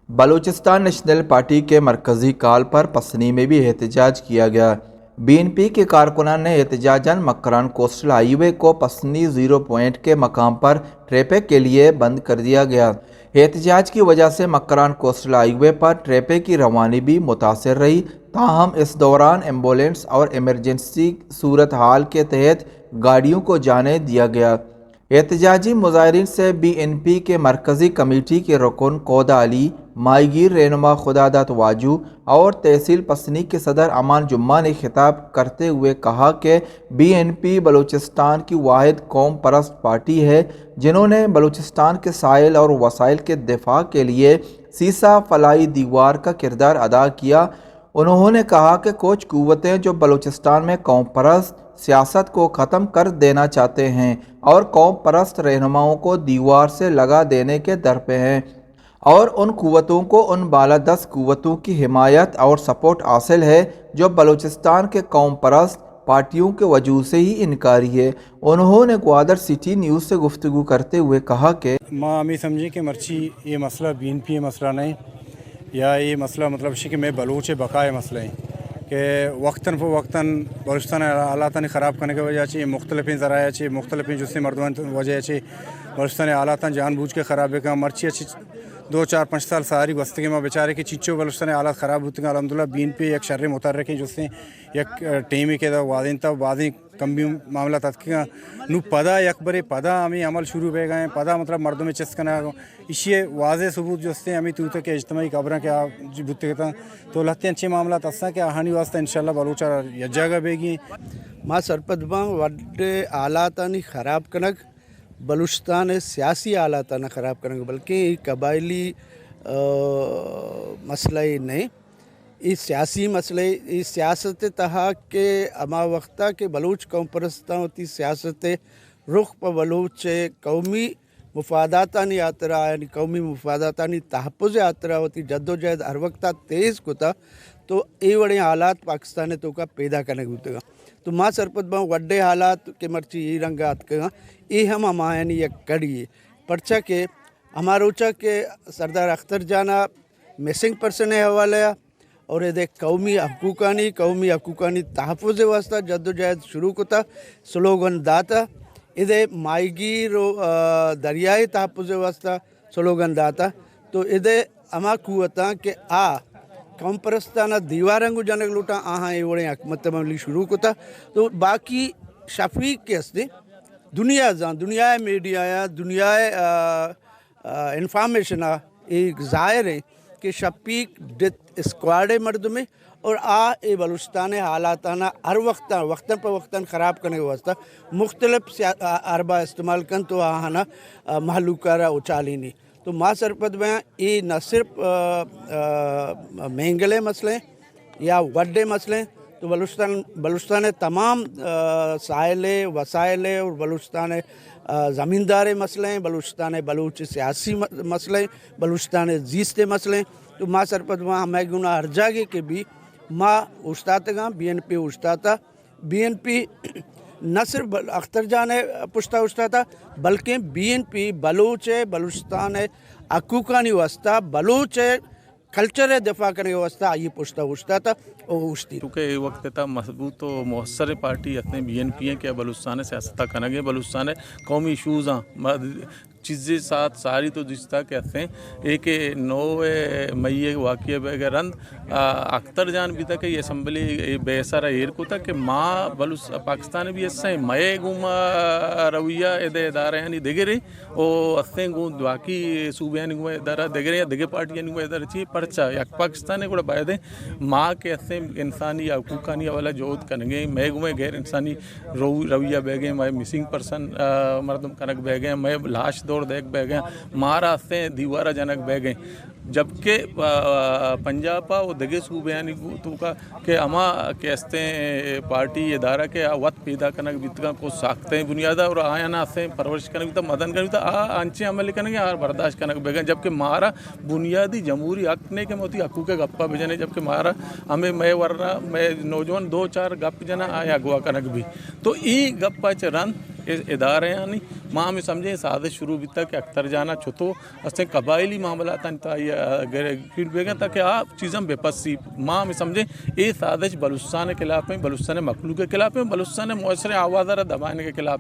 Balochistan national party के मरकजी call पर पसनी में भी एहतजाज किया गया। बीएनपी के कारकुनान ने एहतजाजन मकरान कोस्टल हाईवे को पसनी ज़ीरो पॉइंट के मकाम पर ट्रैफिक के लिए बंद कर दिया गया। एहतजाज की वजह से मकरान कोस्टल हाईवे पर ट्रैफिक की रवानी भी मुतासर रही। ताहम इस दौरान एम्बुलेंस और इमरजेंसी सूरत हाल के तहत गाड़ियों को जाने दिया गया। एहतजाजी मुजाहिरीन से बीएनपी के मरकज़ी कमेटी के रुकन कौदा अली, माहीगीर रहनुमा खुदादत वाजू और तहसील पसनी के सदर अमान जुम्मा ने खिताब करते हुए कहा कि बीएनपी बलूचिस्तान की वाहिद कौम परस्त पार्टी है जिन्होंने बलूचिस्तान के साहिल और वसाइल के दिफा के लिए सीसा फलाई दीवार का किरदार अदा किया। उन्होंने कहा कि कुछ कुव्वतें जो बलूचिस्तान में कौम परस्त सियासत को ख़त्म कर देना चाहते हैं और कौम परस्त रहनुमाओं को दीवार से लगा देने के दर पे हैं और उन कुव्वतों को उन बालादस्त कुव्वतों की हिमायत और सपोर्ट हासिल है जो बलूचिस्तान के कौम परस्त पार्टियों के वजूद से ही इनकारी है। उन्होंने ग्वादर सिटी न्यूज़ से गुफ्तगू करते हुए कहा कि माँ हमें समझे कि मर्ची ये मसला बीएनपी मसला नहीं या ये मसला मतलब कि मैं बलूच बकाए मसला है कि वक्तन फ़वक्तन बलूचिस्तान हालात ख़राब करने की वजह से मुख्तलिफ़ ज़राया से मुख्तलिफ़ जुस्से मर्दवान वजह से बलूचिस्तान हालात जानबूझ के ख़राब है मर्ची अच्छी 2-4-5 साल सारी बस्तगी में बेचारे के चिच्चो बलूचिस्तान हालात ख़राब होती हैं अलहमदुलिल्लाह बीएनपी एक शर्र मुतर्रक जुस्से एक टीम के वादिन तब वादी कम भी मामला तत्का नु पदा यकबरे पदा हमें अमल शुरू हो गए पदा मतलब मर्दों में चस्कना इसी वाजे सबूत जोस्ते हमें तू तक इज्तमाही खबर क्या बुते तो लत्ते अच्छे मामला तस्सा के हानि वास्ता इंशाल्लाह बलूचा यज्जागा बेगी माँ सरपत बांग वड्डे आलातानी ख़राब कनक बलूचिस्तान सियासी आलाताना ख़राब कनक बल्कि कबायली मसला ही नहीं इस सियासी मसले इस सियासत तहा के अमा वक्ता के बलूच कौम परस्ता होती सियासत रुख पर बलूच कौमी मुफादातानी यात्रा यानी कौमी मुफादातानी तहफ़्फ़ुज़ यात्रा होती जद्दोजहद हर वक्ता तेज़ कोता तो ये बड़े हालात पाकिस्तान तो का पैदा करने होतेगा तो माँ सरपत बाँ वड्डे हालात के मर्ची ये रंगात का ये हम हमायनी एक कड़ी पर्चा के हमारा ऊँचा के सरदार अख्तर जाना मिसिंग पर्सन है हवाले और ये देख कौमी हकूकानी तहफ़्फ़ुज़ वास्ता जद्दोजहद शुरू कोता स्लोगन दाता इधे माहीगीर दरियाई तहफ़्फ़ुज़ वास्ता स्लोगन दाता तो इधे अमा कुवता के कौम परस्ताना दीवारंगु जनक लूटा आहाँ ये बड़े हकमत ममली शुरू कोता तो बाकी शफीक के हस्ते दुनिया मीडिया दुनिया इंफॉर्मेशन एक ज़ाहिर है कि शफीक डेथ स्क्वाड मर्द में और ए बलूचिस्तान हालाताना हर वक्तन पर वक्तन ख़राब करने के वास्ता मुख्तलिफ अरबा इस्तेमाल कन तो आहाना महलूकारा उचाली नहीं तो माँ सरपत में ये न सिर्फ महंगले मसले या वड्डे मसले तो बलूचिस्तान तमाम साइले वसाइले और बलूचिस्तान ज़मींदार मसले बलूचिस्तान बलूच सियासी मसले बलूचिस्तान जीसते मसले तो माँ सरपत वहाँ हमें गुना हर जगह के भी माँ उस्ताद बीएनपी उस्ताता बीएनपी न सिर्फ अख्तर जान पुश्ता उस्ताता बल्कि बीएनपी बलूच बलूचिस्तान हकूकानी वास्ता बलूच कल्चर दफा करने वास्ता ये पुश्ता उस्ताता और उस्ती क्योंकि वक्त था मजबूत तो मौसर पार्टी अपने बीएनपी हैं क्या बलूचिस्तान सियासत करेंगे बलूचिस्तान कौमी इशूज़ चीज़ें साथ सारी तो जिसता कहते हैं एक 9 मई वाक़ रंद अख्तर जान भी तक ये असम्बली बेसारा एर को था कि माँ बलूच पाकिस्तान भी ऐसा है मये गुमा रवैया इदारा यानी देगे रही और अस्ते गु बाकी सूबे गुमा इदारा देगे रही देगे पार्टियाँ गुमा इदारा चाहिए पर्चा या पाकिस्तान को बायद माँ के अस्ते इंसानी हकूकानी वाला जोत करेंगे मैं गुमे गैर इंसानी रवैया बह गए मैं मिसिंग पर्सन मरदम कनक बह गए मैं लाश दौड़ देख बह गए मारा से दीवारा जनक बह गए जबकि पंजाब वो दगे सूबयानी तो का के अमा के हस्ते पार्टी इदारा के वत पैदा करना बितका को साखते हैं बुनियादा और आया ना से परवरिश करने तो मदन करने तो आंचे अमल करने और बर्दाश्त करने बेगन जबकि मारा बुनियादी जमहूरी हक ने के मोती हकूक गप्पा भेजने जबकि मारा हमें मैं वरना मैं नौजवान 2-4 गप जना आया अगवा कनक भी तो ई गप्पा च रन ادارے ہیں نہیں ماں میں سمجھیں سازش شروع بھی تک کہ اختر جانا چھتو اسے قبائلی معاملات فیڈ بیک تاکہ آپ چیزیں بے پسی ماں میں سمجھیں یہ سازش بلوچستان کے خلاف میں بلوچستان مخلوق کے خلاف میں بلوچستان معاشرے آوازہ دبانے کے خلاف